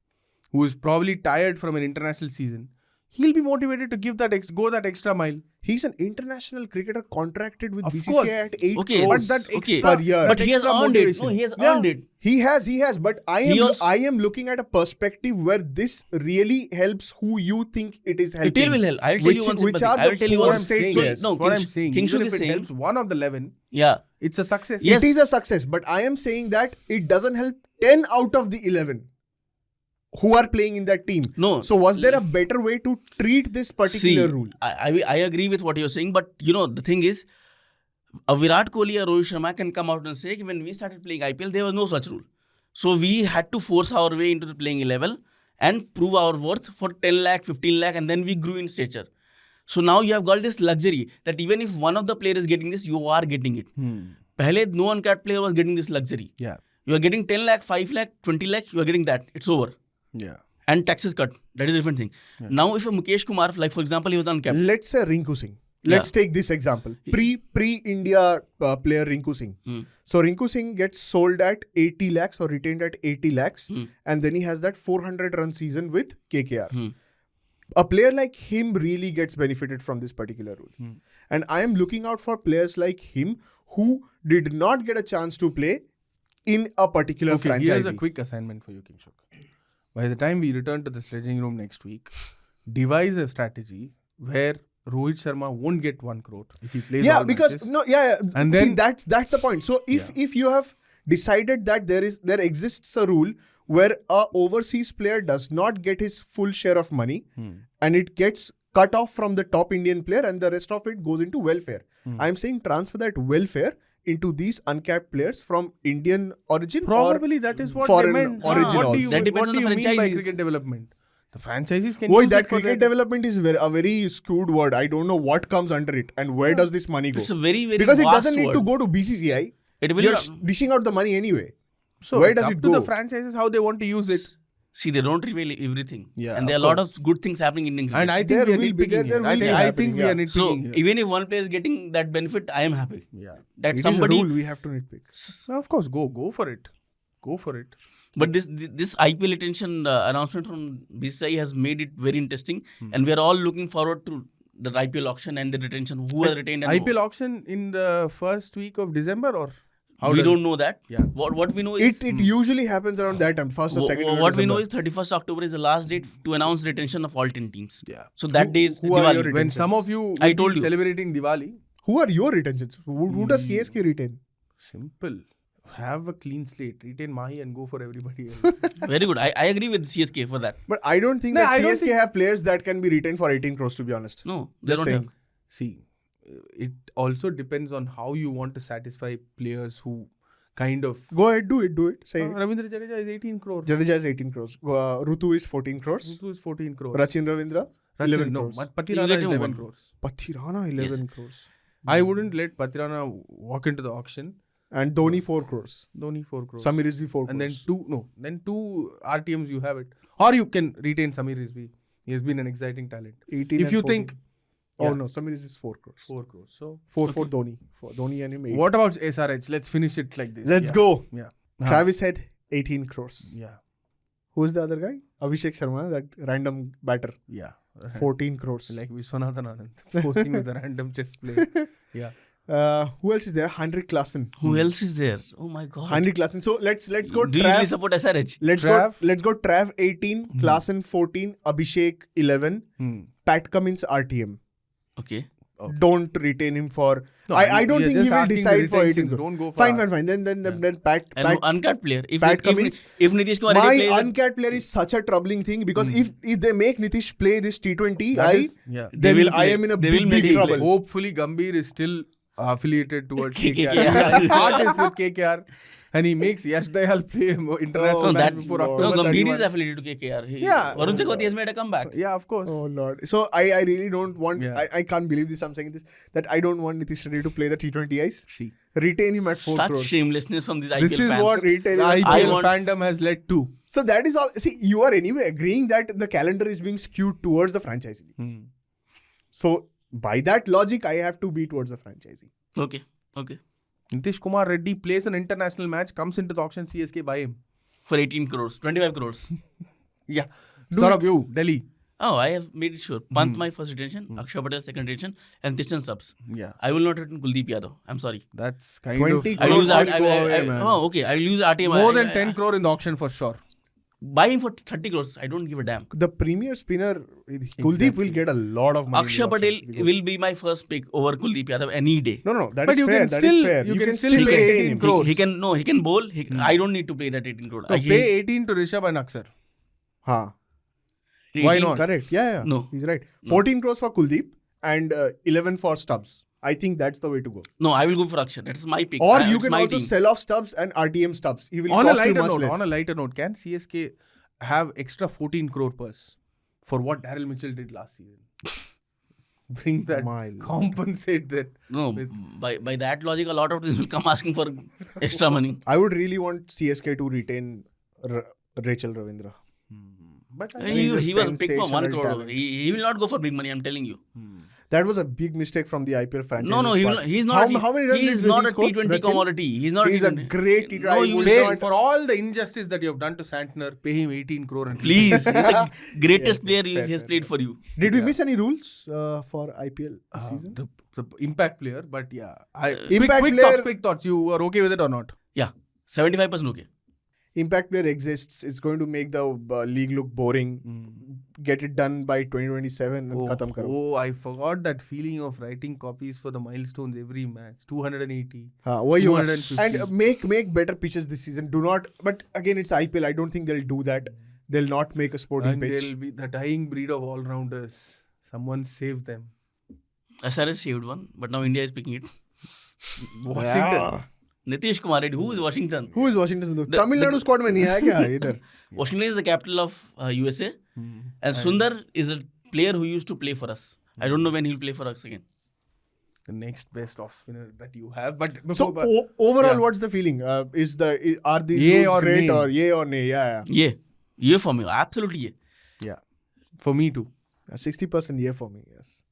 who is probably tired from an international season, he'll be motivated to give that go that extra mile. he's an international cricketer contracted with Of BCCI course. at 8 Okay, crores But that okay. extra per year. but he has extra earned it. motivation. No, he has Yeah. earned it. He has, but I am looking at a perspective where this really helps who you think it is helping. It will help. I'll tell you one which sympathy. are I will the tell you poor one state so, players. no, What I'm saying, Kingshuk even is if it saying, helps one of the 11, yeah, it's a success. Yes. It is a success, but I am saying that it doesn't help 10 out of the 11 who are playing in that team. No. So was there a better way to treat this particular rule? I agree with what you're saying, but the thing is, a Virat Kohli or Rohit Sharma can come out and say when we started playing IPL, there was no such rule. So we had to force our way into the playing level and prove our worth for 10 lakh, 15 lakh, and then we grew in stature. So now you have got this luxury that even if one of the players is getting this, you are getting it. Pehle, no uncapped player was getting this luxury. Yeah. You are getting 10 lakh, 5 lakh, 20 lakh, you are getting that. It's over. Yeah. And taxes cut. That is a different thing. Yeah. Now, if a Mukesh Kumar, like for example, he was uncapped. Let's say Rinku Singh. Let's take this example. Pre-India player Rinku Singh. So Rinku Singh gets sold at 80 lakhs or retained at 80 lakhs. And then he has that 400 run season with KKR. A player like him really gets benefited from this particular rule. And I am looking out for players like him who did not get a chance to play in a particular franchise. Here's a quick assignment for you, Kingshuk. By the time we return to the sledging room next week, devise a strategy where Rohit Sharma won't get 1 crore if he plays all matches. And then that's the point. So if you have decided that there exists a rule where a overseas player does not get his full share of money and it gets cut off from the top Indian player and the rest of it goes into welfare. I'm saying transfer that welfare into these uncapped players from Indian origin. Probably that is what foreign they meant. origin What also. do you, That depends what on do the you mean by franchises. cricket development? The franchises can Boy, use that it for cricket their... development is a very skewed word. I don't know what comes under it and where does this money go. It's a very, very Because it vast doesn't need to word. go to BCCI. It will You're not. dishing out the money anyway. So where it's does up it to go? the franchises how they want to use it. See, they don't reveal everything. Yeah, and there are a lot of good things happening in Indian cricket. And I There think we are will be- nitpicking there here. will be I happening, think we are yeah. So, nitpicking here. even if one player is getting that benefit, I am happy. Yeah. That It somebody... is a rule we have to nitpick. No, of course, go for it. Go for it. But this IPL retention announcement from BCCI has made it very interesting. And we are all looking forward to the IPL auction and the retention. Who are retained and IPL auction in the first week of December or how we does don't know that. Yeah. What we know is... It usually happens around that time, first or second. What we know is 31st October is the last date to announce retention of all 10 teams. Yeah. So that day is who are Diwali. your when retentions? some of you I will told be you. celebrating Diwali, Who are your retentions? Who does CSK retain? simple. Have a clean slate, retain Mahi and go for everybody else. Very good. I agree with CSK for that. But I don't think No, that I don't CSK have players that can be retained for 18 crores, to be honest. No, they Just don't have. See, it also depends on how you want to satisfy players who kind of... Go ahead, do it. Say it. Ravindra Jadeja is 18 crore. Jadeja is 18 crores. Rutu is 14 crores. Rutu is 14 crore. Rachin Ravindra, 11 crores. but Patirana is 11 crores. Pathirana, 11 crores. I wouldn't let Patirana walk into the auction. And Dhoni, 4 crores. Dhoni 4 crores. Samir Rizvi, 4 crores. And then two RTMs you have it. Or you can retain Samir Rizvi. He has been an exciting talent. 18 If and you 14. think... Oh Yeah. no, Samir Rizvi is 4 crores. 4 crores. So, 4 for Dhoni. For Dhoni and him, 8. what about SRH? Let's finish it like this. Let's Yeah. go. Yeah. Travis Head, 18 crores. Yeah. Who is the other guy? Abhishek Sharma, that random batter. Yeah. 14 crores. Like Viswanathan Anand. Posing with a random chess play. Yeah. Who else is there? Henrik Klassen. Who else is there? Oh my God. Henrik Klassen. So let's go. Do you really Trav. support SRH? Let's go. Trav 18, Klassen 14, Abhishek 11, Pat Cummins RTM. Okay. Don't retain him for. No, I don't we are think he just will asking the decide for 18 retentions. crores. Don't go for Fine. our- Then Pat. And Pat uncapped player. If Cummins. if Nitish Kumar my Reddy plays... uncapped player is such a troubling thing because if they make Nitish play this T20, That is- yeah. then will I play. am in a They will big, make big him trouble. Hopefully Gambhir is still affiliated towards KKR. KKR. His heart is with KKR. and he makes Yash Dayal play international Oh, match that- before no. October No, Gambhir 31. is affiliated to KKR. Yeah. Varun Chakravarti has made a comeback. Yeah, of course. Oh Lord. So I really don't want. Yeah. I can't believe this. I'm saying this, that I don't want Nitish Reddy to play the T20 ice. See, Retain him at 4 Such crores. shamelessness from these IPL this is fans. what the Retail- IPL want- fandom has led to. So that is all. See, you are anyway agreeing that the calendar is being skewed towards the franchisee. So by that logic, I have to be towards the franchisee. Okay. Nitish Kumar Reddy plays an international match, comes into the auction, CSK buy him. For 18 crores, 25 crores. Yeah. Saurabh, you, Delhi. Oh, I have made it sure. Pant my first retention, Akshay Patel second retention, and Tishan subs. Yeah. I will not return Kuldeep Yadav. I'm sorry. That's kind 20 of... I will use crores I, go I, away, I, man. oh, okay. I will use RTM. More than 10 crore in the auction for sure. Buy him for 30 crores. I don't give a damn. The premier spinner, Kuldeep will get a lot of money. in Akshay the Patel auction because- will be my first pick over Kuldeep Yadav any day. No, that But is you fair. can That still- is fair. you can still retain pay 18 him. crores. He can bowl. I don't need to play that 18 crore. So pay 18 to Rishabh and Aksar. Huh. Why not? Correct. Yeah. No. He's right. 14 crores for Kuldeep and 11 for Stubbs. I think that's the way to go. No, I will go for Akshay. That's my pick. Or you It's can my also team. sell off Stubbs and RTM Stubbs. He will On a cost you lighter much less. note, can CSK have extra 14 crore purse for what Daryl Mitchell did last season? Bring that, My lord. compensate that. No, by that logic, a lot of teams will come asking for extra money. I would really want CSK to retain Rachel Ravindra. But He he's a was picked for 1 sensational crore. talent. He will not go for big money. I'm telling you. That was a big mistake from the IPL franchise. No, he's not. How many runs He's did not he a score? T20 Rachel? commodity. He's not. He's a T20. great T20. No, I you would pay, not- for all the injustice that you have done to Santner, pay him 18 crore and Please, he's the greatest Yes, player fair, he has fair, played for you. Did we miss any rules for IPL this season? the impact player, but yeah. Impact Quick thoughts. You are okay with it or not? Yeah, 75% okay. Impact player exists. It's going to make the league look boring. Get it done by 2027 and khatam karo. Oh, I forgot that feeling of writing copies for the milestones every match. 280. वही होगा. 250. And make better pitches this season. Do not. But again, it's IPL. I don't think they'll do that. They'll not make a sporting And pitch. they'll be the dying breed of all-rounders. Someone save them. SRS saved one, but now India is picking it. Washington. Nitish Kumar Reddy, who is Washington? Who is Washington? Tamil Nadu squad में नहीं आया क्या इधर? Washington is the capital of USA, and Sundar is a player who used to play for us. I don't know when he'll play for us again. The next best off spinner that you have. But So before, overall, yeah. what's the feeling? Are these Yay rules or great nay? or yay or nay? Yeah. Yeah for me, absolutely yeah. yeah, for me too. 60% yeah for me. Yes.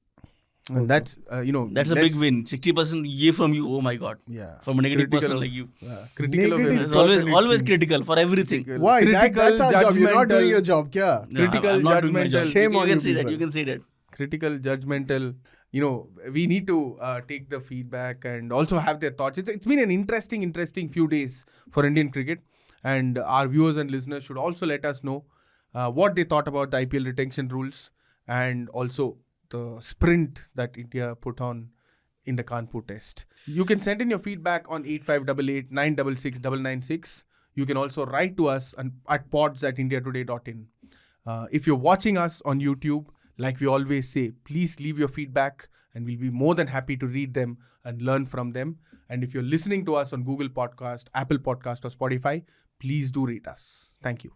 And that's That's a big win. 60% yeah from you. Oh my god. Yeah. From a negative Critical person of- like you. Critical of Negative everything. It's always critical for everything. Why? Critical, That's our job. You're not judgmental. doing your job. Kya? No, Critical, I'm not doing my job. judgmental. Shame you on can you say that. people. You can say that. Critical, judgmental. We need to take the feedback and also have their thoughts. It's been an interesting few days for Indian cricket, and our viewers and listeners should also let us know what they thought about the IPL retention rules and also the sprint that India put on in the Kanpur test. You can send in your feedback on 8588 966 996. You can also write to us at pods@indiatoday.in. If you're watching us on YouTube, like we always say, please leave your feedback and we'll be more than happy to read them and learn from them. And if you're listening to us on Google Podcast, Apple Podcast or Spotify, please do rate us. Thank you.